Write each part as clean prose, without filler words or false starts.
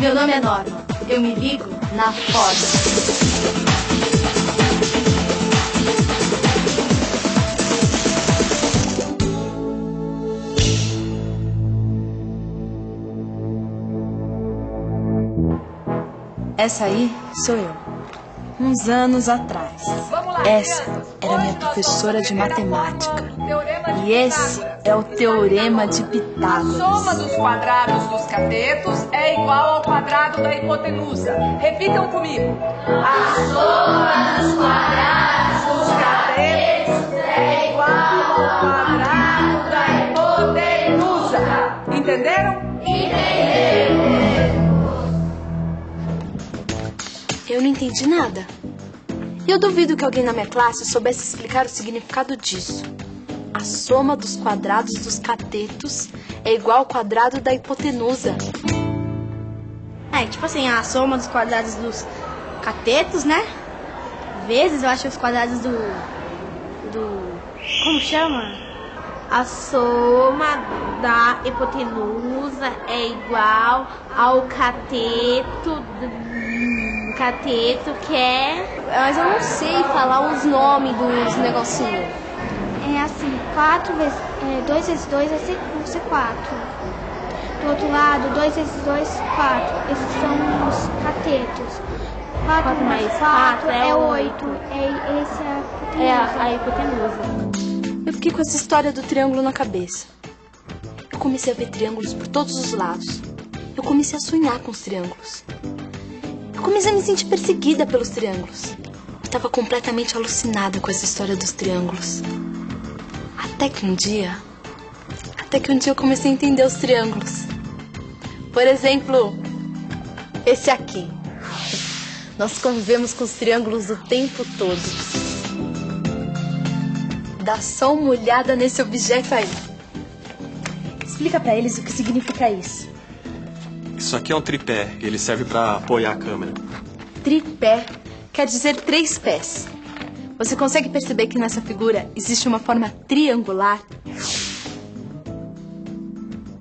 Meu nome é Norma. Eu me ligo na foda. Essa aí sou eu, uns anos atrás. Essa era minha professora de matemática. E esse é o Teorema de Pitágoras. A soma dos quadrados dos catetos é igual ao quadrado da hipotenusa. Repitam comigo. A soma dos quadrados dos catetos é igual ao quadrado da hipotenusa. Entenderam? Entenderam. Eu não entendi nada. E eu duvido que alguém na minha classe soubesse explicar o significado disso. A soma dos quadrados dos catetos é igual ao quadrado da hipotenusa. Tipo assim, a soma dos quadrados dos catetos, né? Vezes, eu acho, os quadrados do... Como chama? A soma da hipotenusa é igual ao cateto que é... Mas eu não sei falar os nomes dos negocinhos. É assim, 2 vezes 2 vai ser 4. Do outro lado, 2 vezes 2, 4. Esses são os catetos. 4 mais 4 é 8. Esse é a hipotenusa. Eu fiquei com essa história do triângulo na cabeça. Eu comecei a ver triângulos por todos os lados. Eu comecei a sonhar com os triângulos. Eu comecei a me sentir perseguida pelos triângulos. Eu estava completamente alucinada com essa história dos triângulos. Até que um dia eu comecei a entender os triângulos. Por exemplo, esse aqui. Nós convivemos com os triângulos o tempo todo. Dá só uma olhada nesse objeto aí. Explica pra eles o que significa isso. Isso aqui é um tripé. Ele serve pra apoiar a câmera. Tripé quer dizer 3 pés. Você consegue perceber que nessa figura existe uma forma triangular?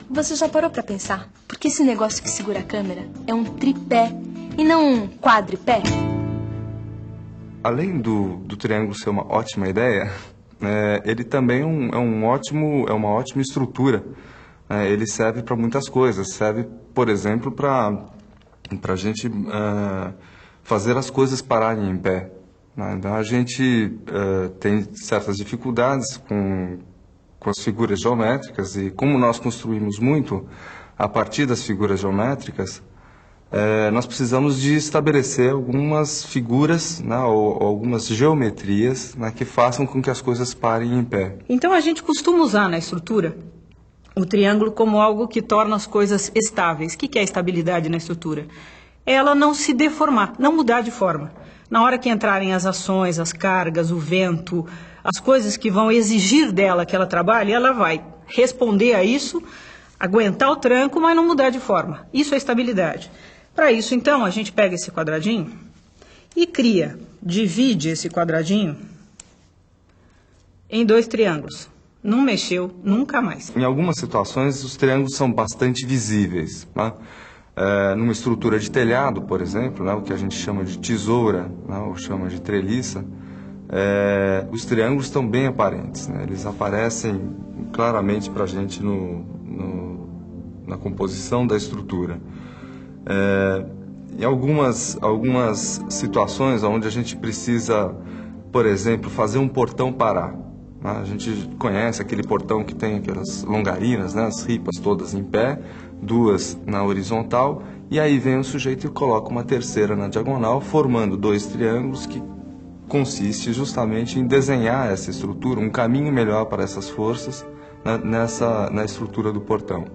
Você já parou pra pensar por que esse negócio que segura a câmera é um tripé e não um quadripé? Além do triângulo ser uma ótima ideia, ele também é uma ótima estrutura. Ele serve para muitas coisas. Serve, por exemplo, para a gente fazer as coisas pararem em pé. Então, a gente tem certas dificuldades com as figuras geométricas e como nós construímos muito a partir das figuras geométricas, nós precisamos de estabelecer algumas figuras, ou algumas geometrias, que façam com que as coisas parem em pé. Então a gente costuma usar na estrutura o triângulo como algo que torna as coisas estáveis. O que é estabilidade na estrutura? Ela não se deformar, não mudar de forma. Na hora que entrarem as ações, as cargas, o vento, as coisas que vão exigir dela que ela trabalhe, ela vai responder a isso, aguentar o tranco, mas não mudar de forma. Isso é estabilidade. Para isso, então, a gente pega esse quadradinho e divide esse quadradinho em 2 triângulos. Não mexeu nunca mais. Em algumas situações, os triângulos são bastante visíveis. Numa estrutura de telhado, por exemplo, o que a gente chama de tesoura, ou chama de treliça, os triângulos estão bem aparentes. Eles aparecem claramente para a gente na composição da estrutura. Em algumas situações onde a gente precisa, por exemplo, fazer um portão parar. A gente conhece aquele portão que tem aquelas longarinas, as ripas todas em pé, 2 na horizontal, e aí vem o sujeito e coloca uma terceira na diagonal, formando 2 triângulos que consiste justamente em desenhar essa estrutura, um caminho melhor para essas forças na estrutura do portão.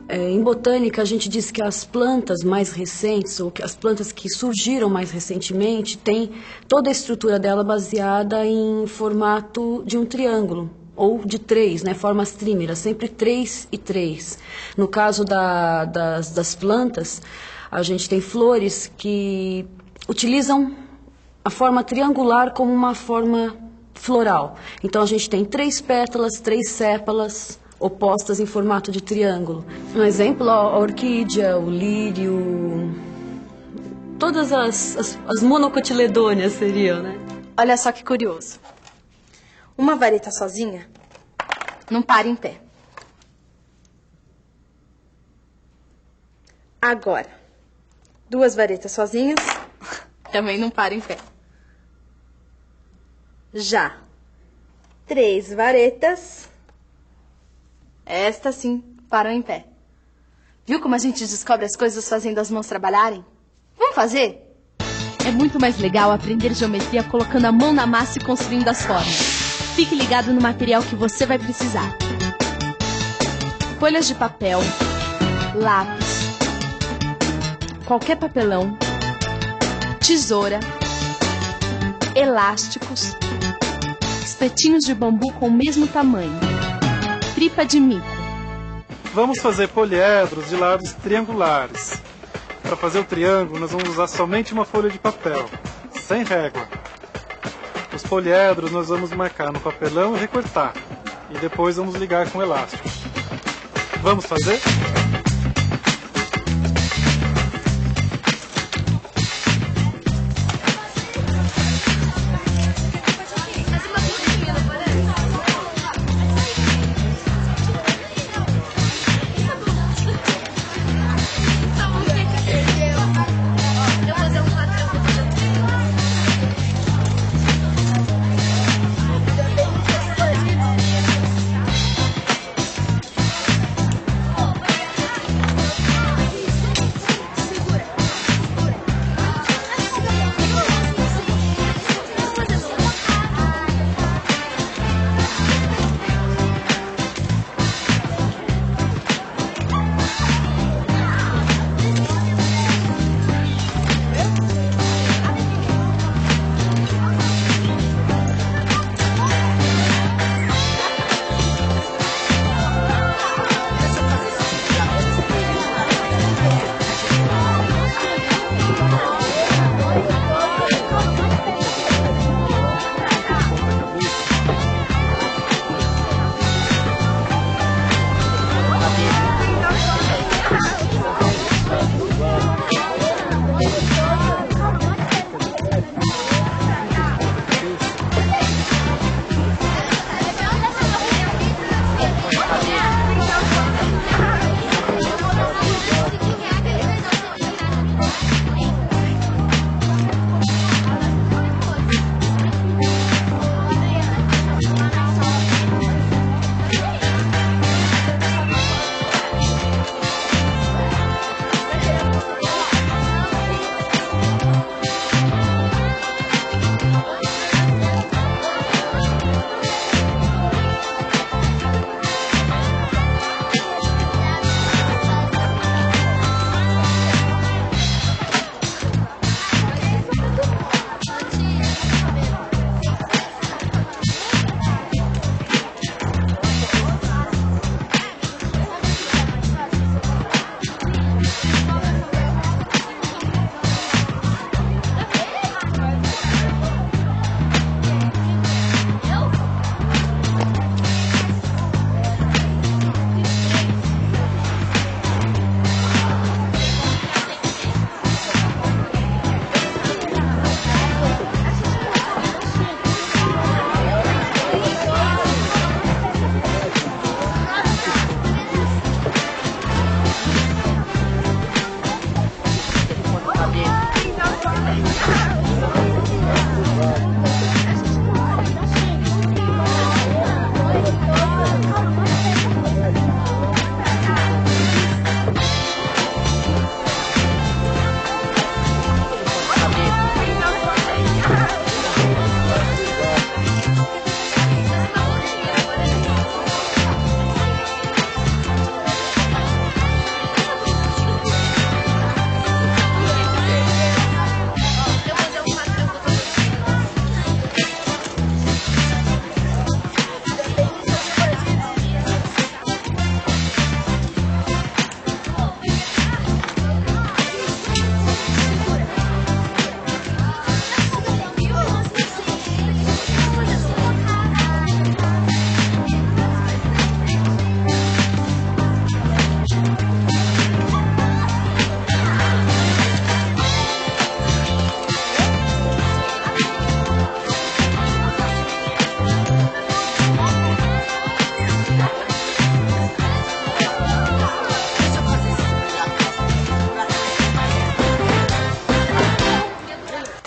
Em botânica, a gente diz que as plantas mais recentes, ou que as plantas que surgiram mais recentemente, têm toda a estrutura dela baseada em formato de um triângulo, ou de 3, formas trímeras, sempre 3 e 3. No caso das plantas, a gente tem flores que utilizam a forma triangular como uma forma floral. Então, a gente tem 3 pétalas, 3 sépalas, opostas em formato de triângulo. Um exemplo, a orquídea, o lírio, Todas as monocotiledôneas seriam, né? Olha só que curioso. Uma vareta sozinha não para em pé. Agora, 2 varetas sozinhas também não param em pé. Já 3 varetas, estas sim param em pé. Viu como a gente descobre as coisas fazendo as mãos trabalharem? Vamos fazer? É muito mais legal aprender geometria colocando a mão na massa e construindo as formas. Fique ligado no material que você vai precisar. Folhas de papel, lápis, qualquer papelão, tesoura, elásticos, espetinhos de bambu com o mesmo tamanho, tripa de mico. Vamos fazer poliedros de lados triangulares. Para fazer o triângulo, nós vamos usar somente uma folha de papel, sem régua. Os poliedros nós vamos marcar no papelão e recortar. E depois vamos ligar com elástico. Vamos fazer?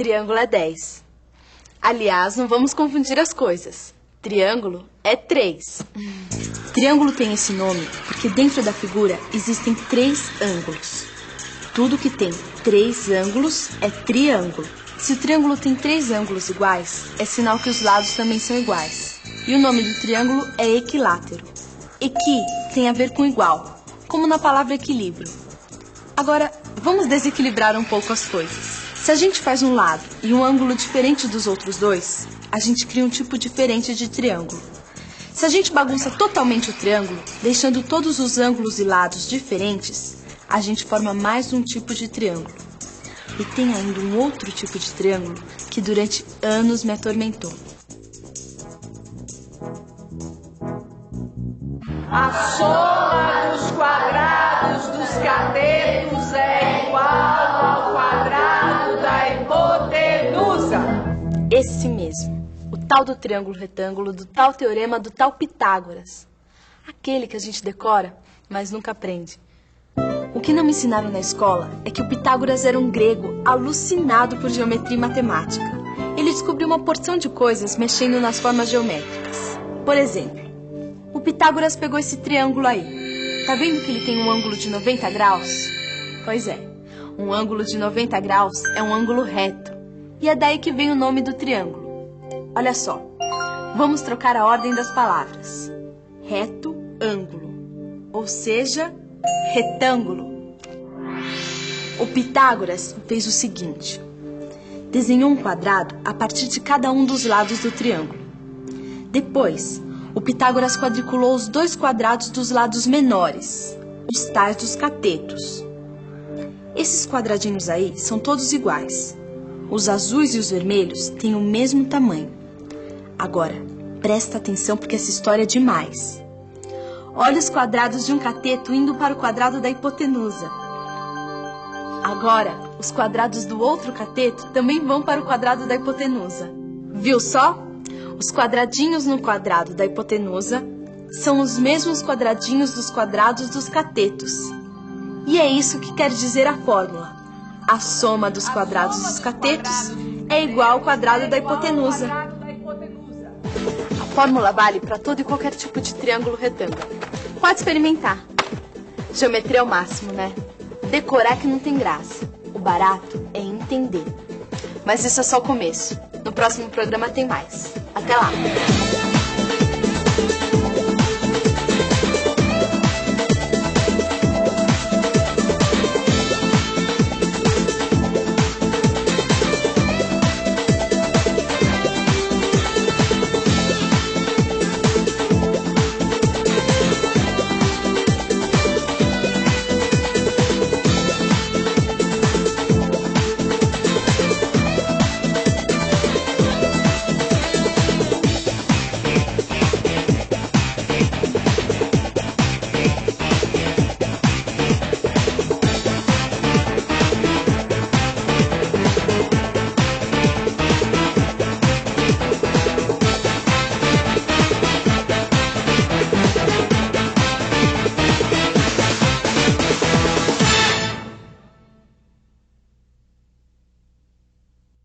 triângulo é 10. Aliás, não vamos confundir as coisas. Triângulo é 3. Triângulo tem esse nome porque dentro da figura existem 3 ângulos. Tudo que tem 3 ângulos é triângulo. Se o triângulo tem 3 ângulos iguais, é sinal que os lados também são iguais. E o nome do triângulo é equilátero. Equi tem a ver com igual, como na palavra equilíbrio. Agora, vamos desequilibrar um pouco as coisas. Se a gente faz um lado e um ângulo diferente dos outros dois, a gente cria um tipo diferente de triângulo. Se a gente bagunça totalmente o triângulo, deixando todos os ângulos e lados diferentes, a gente forma mais um tipo de triângulo. E tem ainda um outro tipo de triângulo que durante anos me atormentou. A soma dos quadrados dos catetos é igual ao quadrado da hipotenusa. Esse mesmo. O tal do triângulo retângulo, do tal teorema, do tal Pitágoras. Aquele que a gente decora, mas nunca aprende. O que não me ensinaram na escola é que o Pitágoras era um grego alucinado por geometria e matemática. Ele descobriu uma porção de coisas mexendo nas formas geométricas. Por exemplo, o Pitágoras pegou esse triângulo aí. Tá vendo que ele tem um ângulo de 90 graus? Pois é, um ângulo de 90 graus é um ângulo reto. E é daí que vem o nome do triângulo. Olha só, vamos trocar a ordem das palavras. Reto, ângulo. Ou seja, retângulo. O Pitágoras fez o seguinte. Desenhou um quadrado a partir de cada um dos lados do triângulo. Depois, o Pitágoras quadriculou os 2 quadrados dos lados menores, os tais dos catetos. Esses quadradinhos aí são todos iguais. Os azuis e os vermelhos têm o mesmo tamanho. Agora, presta atenção porque essa história é demais. Olha os quadrados de um cateto indo para o quadrado da hipotenusa. Agora, os quadrados do outro cateto também vão para o quadrado da hipotenusa. Viu só? Os quadradinhos no quadrado da hipotenusa são os mesmos quadradinhos dos quadrados dos catetos. E é isso que quer dizer a fórmula. A soma dos quadrados dos catetos é igual ao quadrado da hipotenusa. A fórmula vale para todo e qualquer tipo de triângulo retângulo. Pode experimentar. Geometria é o máximo, né? Decorar que não tem graça. O barato é entender. Mas isso é só o começo. No próximo programa tem mais. Até lá!